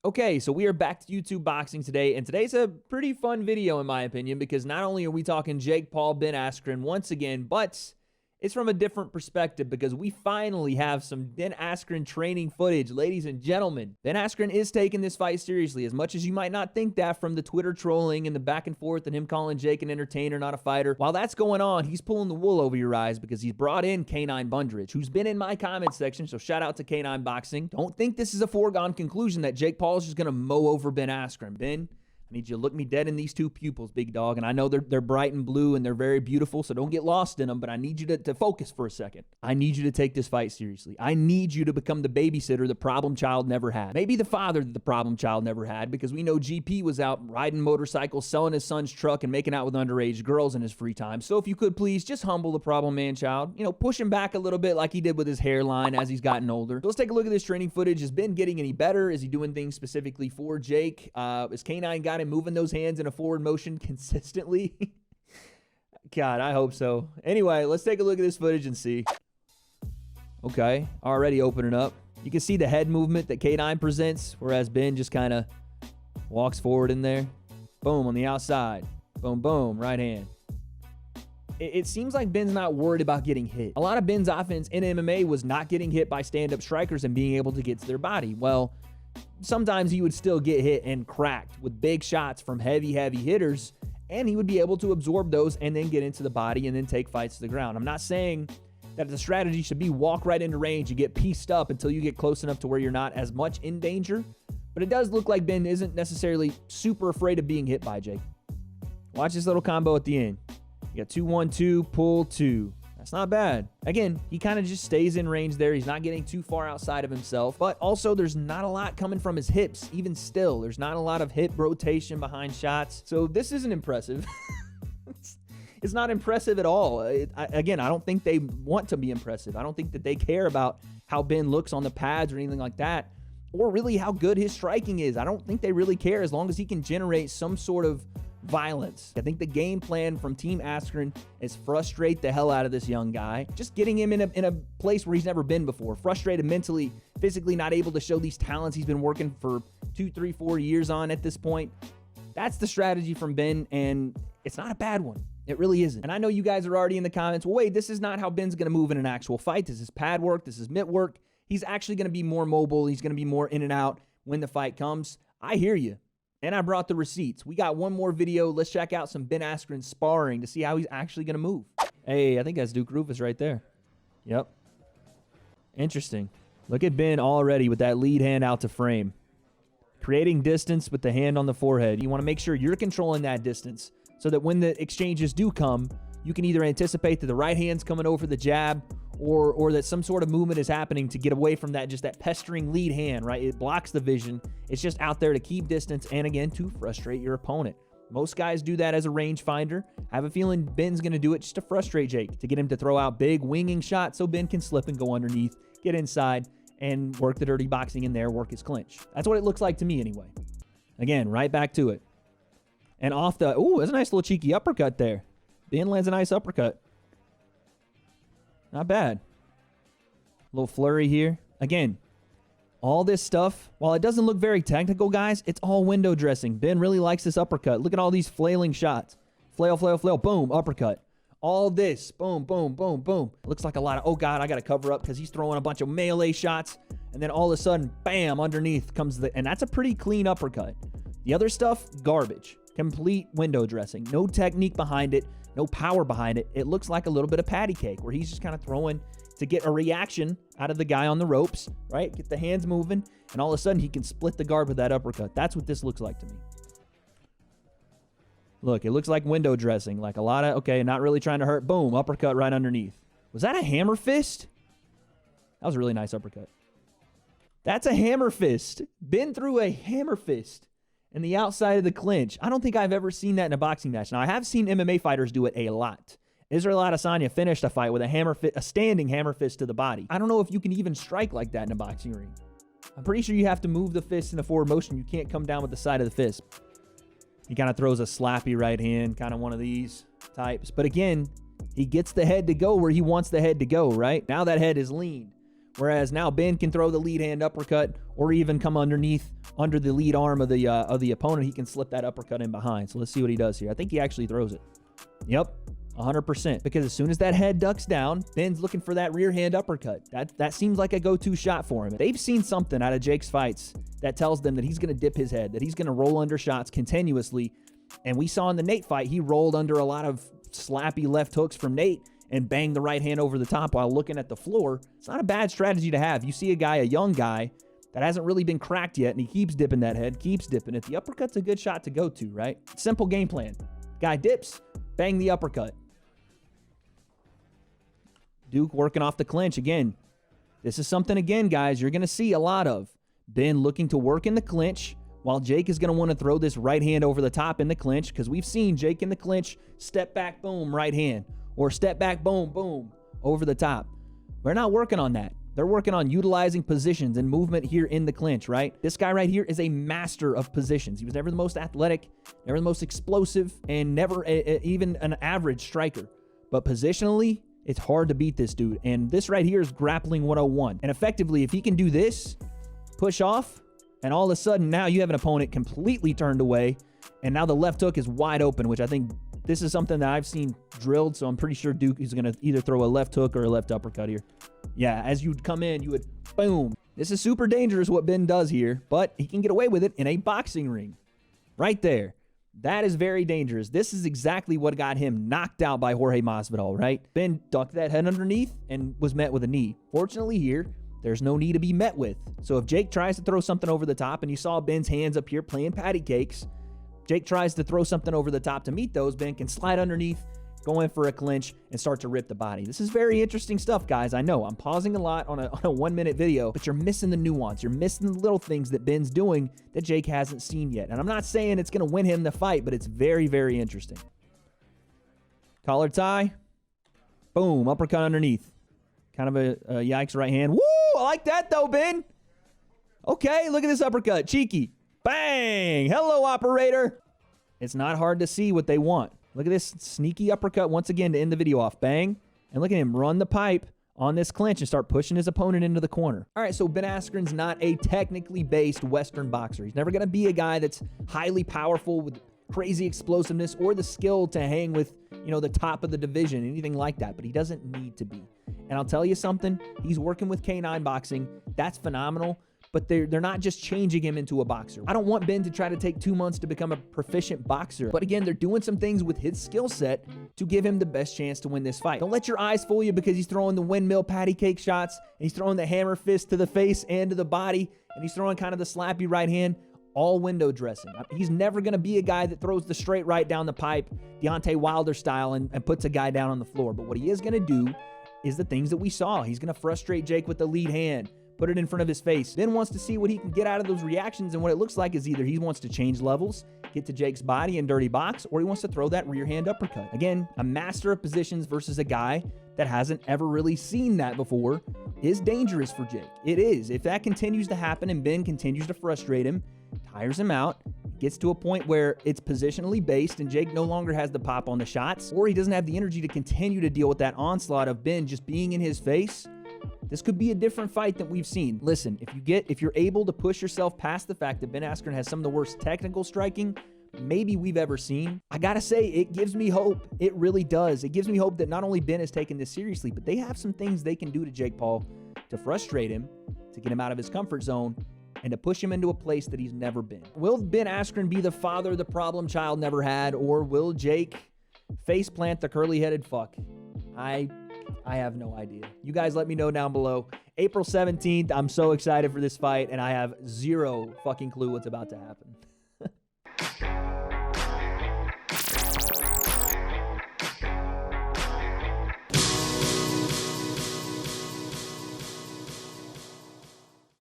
Okay, so we are back to YouTube boxing today, and today's a pretty fun video in my opinion because not only are we talking Jake Paul, Ben Askren once again, but it's from a different perspective because we finally have some Ben Askren training footage. Ladies and gentlemen, Ben Askren is taking this fight seriously, as much as you might not think that from the Twitter trolling and the back and forth and him calling Jake an entertainer, not a fighter. While that's going on, he's pulling the wool over your eyes because he's brought in K9 Bundridge, who's been in my comment section, so shout out to K9 Boxing. Don't think this is a foregone conclusion that Jake Paul is just going to mow over Ben Askren. Ben, I need you to look me dead in these two pupils, big dog. And I know they're bright and blue and they're very beautiful, so don't get lost in them, but I need you to focus for a second. I need you to take this fight seriously. I need you to become the babysitter the problem child never had. Maybe the father that the problem child never had, because we know GP was out riding motorcycles, selling his son's truck, and making out with underage girls in his free time. So if you could please just humble the problem man child. You know, push him back a little bit like he did with his hairline as he's gotten older. So let's take a look at this training footage. Has Ben getting any better? Is he doing things specifically for Jake? Is K9 got him moving those hands in a forward motion consistently? God, I hope so. Anyway, let's take a look at this footage and see. Okay, already opening up. You can see the head movement that K9 presents, whereas Ben just kind of walks forward in there. Boom, on the outside. Boom, boom, right hand. It seems like Ben's not worried about getting hit. A lot of Ben's offense in MMA was not getting hit by stand-up strikers and being able to get to their body. Well, sometimes he would still get hit and cracked with big shots from heavy hitters, and he would be able to absorb those and then get into the body and then take fights to the ground. I'm not saying that the strategy should be walk right into range and get pieced up until you get close enough to where you're not as much in danger, but it does look like Ben isn't necessarily super afraid of being hit by Jake. Watch this little combo at the end. You got 2-1-2, pull 2. That's not bad. Again, he kind of just stays in range there. He's not getting too far outside of himself, but also there's not a lot coming from his hips. Even still, there's not a lot of hip rotation behind shots. So this isn't impressive. It's not impressive at all. Again, I don't think they want to be impressive. I don't think that they care about how Ben looks on the pads or anything like that, or really how good his striking is. I don't think they really care as long as he can generate some sort of violence. I think the game plan from Team Askren is frustrate the hell out of this young guy. Just getting him in a place where he's never been before. Frustrated mentally, physically not able to show these talents he's been working for 2, 3, 4 years on at this point. That's the strategy from Ben, and it's not a bad one. It really isn't. And I know you guys are already in the comments, well, wait, this is not how Ben's going to move in an actual fight. This is pad work. This is mitt work. He's actually going to be more mobile. He's going to be more in and out when the fight comes. I hear you. And I brought the receipts. We got one more video. Let's check out some Ben Askren sparring to see how he's actually going to move. Hey, I think that's Duke Rufus right there. Yep. Interesting. Look at Ben already with that lead hand out to frame. Creating distance with the hand on the forehead. You want to make sure you're controlling that distance so that when the exchanges do come, you can either anticipate that the right hand's coming over the jab or that some sort of movement is happening to get away from that, just that pestering lead hand, right? It blocks the vision. It's just out there to keep distance and, again, to frustrate your opponent. Most guys do that as a rangefinder. I have a feeling Ben's going to do it just to frustrate Jake, to get him to throw out big winging shots so Ben can slip and go underneath, get inside, and work the dirty boxing in there, work his clinch. That's what it looks like to me anyway. Again, right back to it. And off the... Ooh, that's a nice little cheeky uppercut there. Ben lands a nice uppercut. Not bad. A little flurry here. Again, all this stuff, while it doesn't look very technical, guys, it's all window dressing. Ben really likes this uppercut. Look at all these flailing shots. Flail, flail, flail, boom, uppercut. All this, boom, boom, boom, boom. Looks like a lot of, oh God, I got to cover up because he's throwing a bunch of melee shots. And then all of a sudden, bam, underneath comes the, and that's a pretty clean uppercut. The other stuff, garbage. Complete window dressing. No technique behind it. No power behind it. It looks like a little bit of patty cake where he's just kind of throwing to get a reaction out of the guy on the ropes, right? Get the hands moving, and all of a sudden he can split the guard with that uppercut. That's what this looks like to me. Look, it looks like window dressing, like a lot of, okay, not really trying to hurt. Boom, uppercut right underneath. Was that a hammer fist? That was a really nice uppercut. That's a hammer fist. Ben threw a hammer fist in the outside of the clinch. I don't think I've ever seen that in a boxing match. Now, I have seen MMA fighters do it a lot. Israel Adesanya finished a fight with a standing hammer fist to the body. I don't know if you can even strike like that in a boxing ring. I'm pretty sure you have to move the fist in a forward motion. You can't come down with the side of the fist. He kind of throws a slappy right hand, kind of one of these types. But again, he gets the head to go where he wants the head to go, right? Now that head is lean. Whereas now Ben can throw the lead hand uppercut or even come underneath, under the lead arm of the opponent. He can slip that uppercut in behind. So let's see what he does here. I think he actually throws it. Yep, 100%. Because as soon as that head ducks down, Ben's looking for that rear hand uppercut. That seems like a go-to shot for him. They've seen something out of Jake's fights that tells them that he's going to dip his head, that he's going to roll under shots continuously. And we saw in the Nate fight, he rolled under a lot of slappy left hooks from Nate and banged the right hand over the top while looking at the floor. It's not a bad strategy to have. You see a young guy that hasn't really been cracked yet, and he keeps dipping that head, keeps dipping it. The uppercut's a good shot to go to, right? Simple game plan. Guy dips, bang the uppercut. Duke working off the clinch again. This is something, again, guys, you're going to see a lot of. Ben looking to work in the clinch, while Jake is going to want to throw this right hand over the top in the clinch, because we've seen Jake in the clinch, step back, boom, right hand, or step back, boom, boom, over the top. We're not working on that. They're working on utilizing positions and movement here in the clinch, right? This guy right here is a master of positions. He was never the most athletic, never the most explosive, and never even an average striker. But positionally, it's hard to beat this dude. And this right here is grappling 101. And effectively, if he can do this, push off, and all of a sudden now you have an opponent completely turned away, and now the left hook is wide open, which I think this is something that I've seen drilled, so I'm pretty sure Duke is going to either throw a left hook or a left uppercut here. Yeah, as you'd come in, you would boom. This is super dangerous what Ben does here, but he can get away with it in a boxing ring. Right there. That is very dangerous. This is exactly what got him knocked out by Jorge Masvidal, right? Ben ducked that head underneath and was met with a knee. Fortunately here, there's no knee to be met with. So if Jake tries to throw something over the top, and you saw Ben's hands up here playing patty cakes, Jake tries to throw something over the top to meet those, Ben can slide underneath, go in for a clinch, and start to rip the body. This is very interesting stuff, guys. I know I'm pausing a lot on a 1-minute video, but you're missing the nuance. You're missing the little things that Ben's doing that Jake hasn't seen yet. And I'm not saying it's going to win him the fight, but it's very, very interesting. Collar tie. Boom. Uppercut underneath. Kind of a yikes right hand. Woo! I like that, though, Ben. Okay, look at this uppercut. Cheeky. Bang! Hello, operator. It's not hard to see what they want. Look at this sneaky uppercut once again to end the video off. Bang. And look at him run the pipe on this clinch and start pushing his opponent into the corner. All right, so Ben Askren's not a technically based Western boxer. He's never going to be a guy that's highly powerful with crazy explosiveness or the skill to hang with, the top of the division, anything like that. But he doesn't need to be. And I'll tell you something. He's working with K9 boxing. That's phenomenal. But they're not just changing him into a boxer. I don't want Ben to try to take 2 months to become a proficient boxer. But again, they're doing some things with his skill set to give him the best chance to win this fight. Don't let your eyes fool you because he's throwing the windmill patty cake shots, and he's throwing the hammer fist to the face and to the body, and he's throwing kind of the slappy right hand, all window dressing. He's never going to be a guy that throws the straight right down the pipe, Deontay Wilder style, and puts a guy down on the floor. But what he is going to do is the things that we saw. He's going to frustrate Jake with the lead hand, put it in front of his face, then wants to see what he can get out of those reactions, and what it looks like is either he wants to change levels, get to Jake's body and dirty box, or he wants to throw that rear hand uppercut. Again, a master of positions versus a guy that hasn't ever really seen that before is dangerous for Jake. It is. If that continues to happen and Ben continues to frustrate him, tires him out, gets to a point where it's positionally based and Jake no longer has the pop on the shots, or he doesn't have the energy to continue to deal with that onslaught of Ben just being in his face, this could be a different fight than we've seen. Listen, if you're able to push yourself past the fact that Ben Askren has some of the worst technical striking maybe we've ever seen, I gotta say, it gives me hope. It really does. It gives me hope that not only Ben is taking this seriously, but they have some things they can do to Jake Paul to frustrate him, to get him out of his comfort zone, and to push him into a place that he's never been. Will Ben Askren be the father the problem child never had, or will Jake face plant the curly-headed fuck? I have no idea. You guys let me know down below. April 17th, I'm so excited for this fight, and I have zero fucking clue what's about to happen.